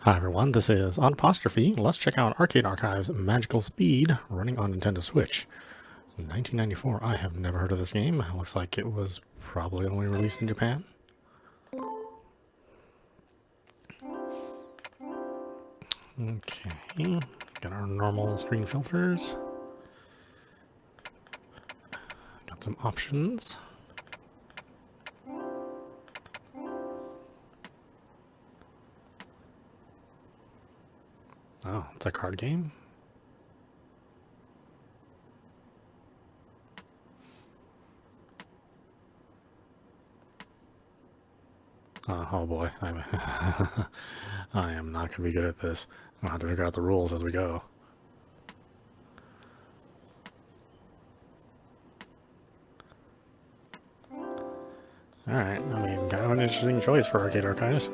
Hi everyone, this is Apostrophe. Let's check out Arcade Archive's Magical Speed running on Nintendo Switch. 1994. I have never heard of this game. Looks like it was probably only released in Japan. Okay, got our normal screen filters. Got some options. Oh, it's a card game? Oh boy, I am not going to be good at this. I'll have to figure out the rules as we go. Alright, I mean, kind of an interesting choice for Arcade Archives.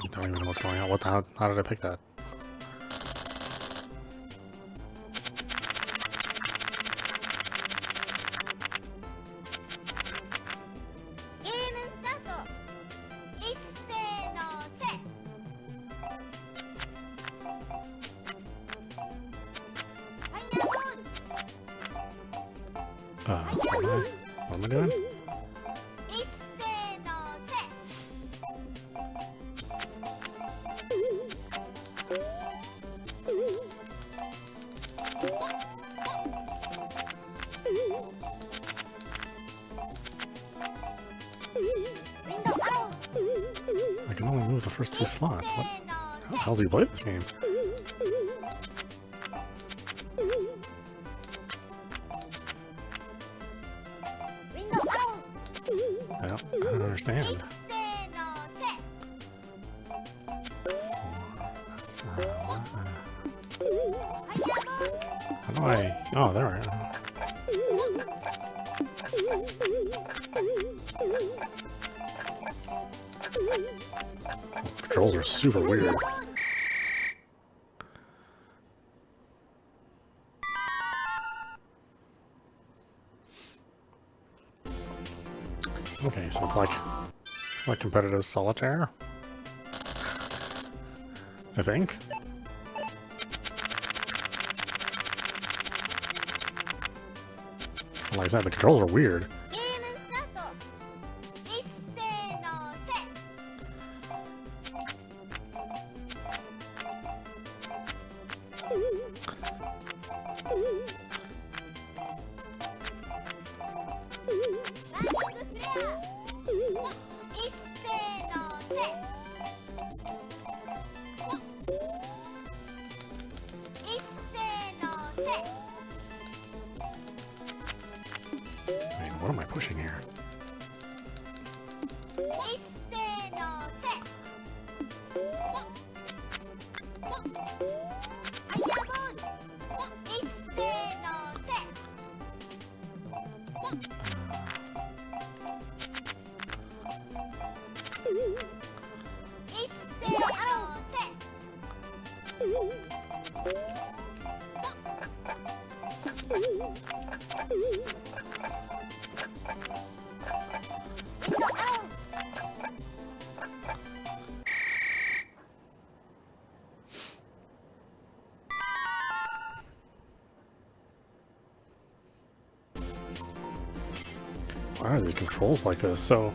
I don't even know what's going on. What the hell? How did I pick that? What am I doing? I can only move the first two slots. What? How the hell do you play this game? I don't understand. How do I... Oh, there I am. Controls are super weird. Okay, so it's like competitive solitaire, I think. Like I said, the controls are weird. What am I pushing here? Why are these controls like this? So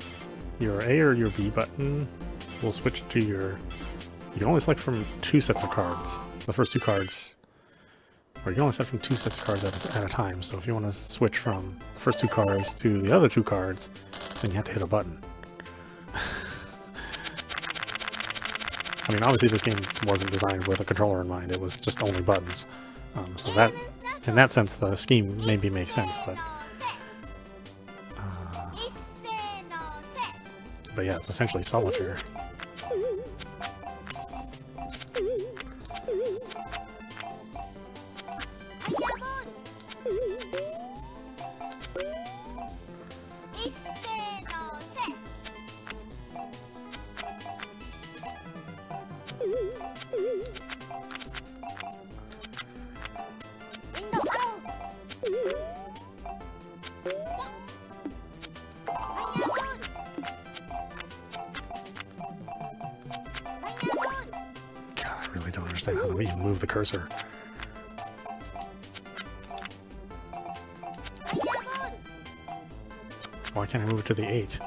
your A or your B button will switch to your... You can only select from two sets of cards. The first two cards... Or you can only set from two sets of cards at a time. So if you want to switch from the first two cards to the other two cards, then you have to hit a button. I mean, obviously this game wasn't designed with a controller in mind, it was just only buttons. So that, in that sense, the scheme maybe makes sense, but yeah, it's essentially solitaire. I don't understand how to even move the cursor. Why can't I move it to the 8?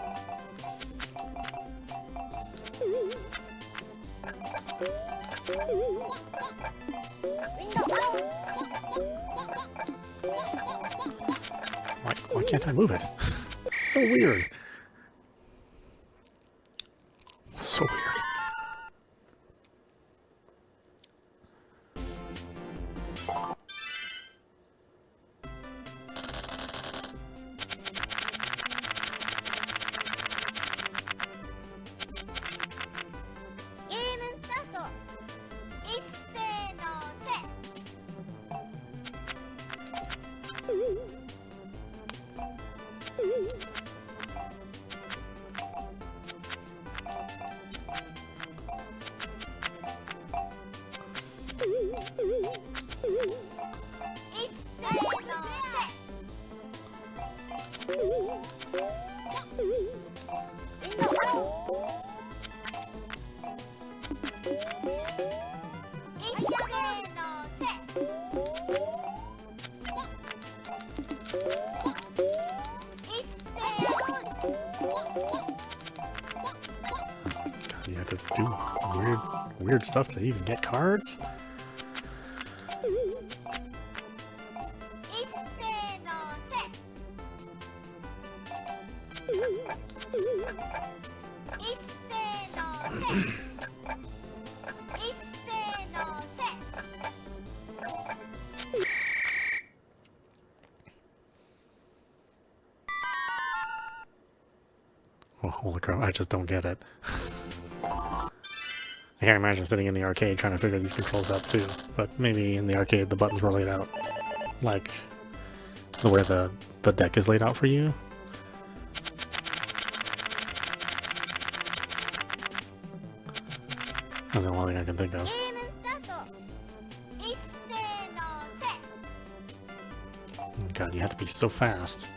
Why can't I move it? So weird. So weird. You have to do weird stuff to even get cards? Well, holy crap, I just don't get it. I can't imagine sitting in the arcade trying to figure these controls out too, but maybe in the arcade the buttons were laid out like the way the deck is laid out for you. That's the only thing I can think of. God, you have to be so fast.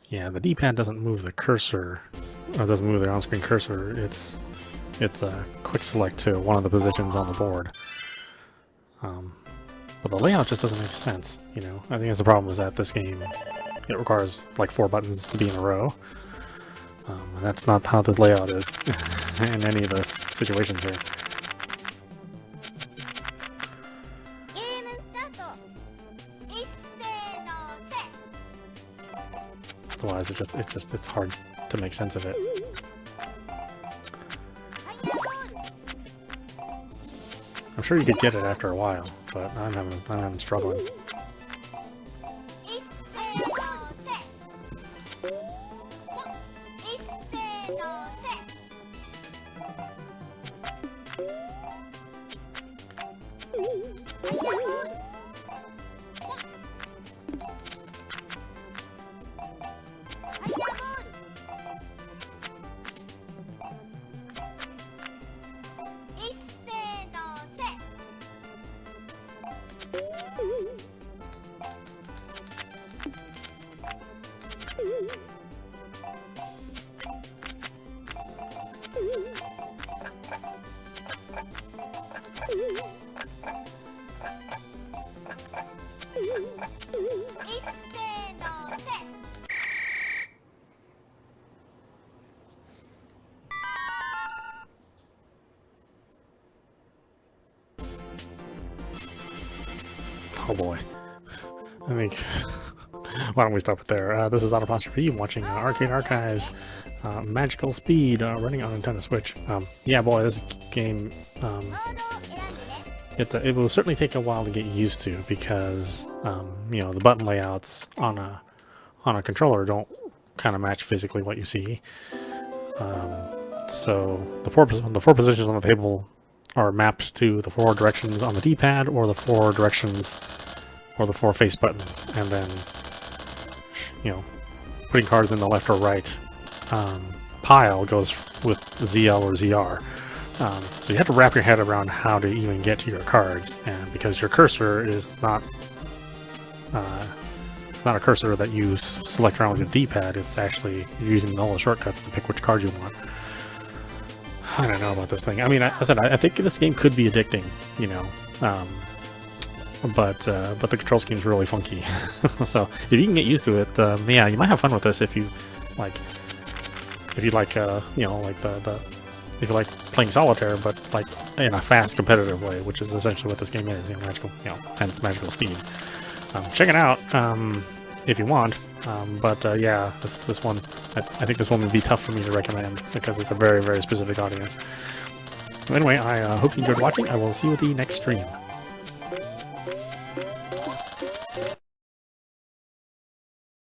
Yeah, the D-pad doesn't move the cursor, or doesn't move the on-screen cursor. It's a quick select to one of the positions on the board. But the layout just doesn't make sense, you know? I think that's the problem, is that this game, it requires like 4 buttons to be in a row. And that's not how this layout is in any of the situations here. Otherwise, it's hard to make sense of it. I'm sure you could get it after a while, but I'm having struggling. Oh boy. I think, why don't we stop it there? This is audap watching Arcade Archives, Magical Speed, running on Nintendo Switch. Yeah, boy, this game, it will certainly take a while to get used to because, you know, the button layouts on a controller don't kind of match physically what you see. So the four positions on the table are mapped to the 4 directions on the D-pad, or the 4 directions, or the 4 face buttons, and then, you know, putting cards in the left or right pile goes with ZL or ZR. So you have to wrap your head around how to even get to your cards, and because your cursor is not it's not a cursor that you select around with your D-pad, it's actually using all the shortcuts to pick which card you want. I don't know about this thing. I mean, I said I think this game could be addicting, you know, but the control scheme is really funky. So if you can get used to it, yeah, you might have fun with this if you like, you know, like if you like playing solitaire, but like in a fast, competitive way, which is essentially what this game is. You know, hence magical speed. Check it out if you want. Yeah, this one, I think this one would be tough for me to recommend because it's a very, very specific audience. Anyway, I hope you enjoyed watching. I will see you at the next stream.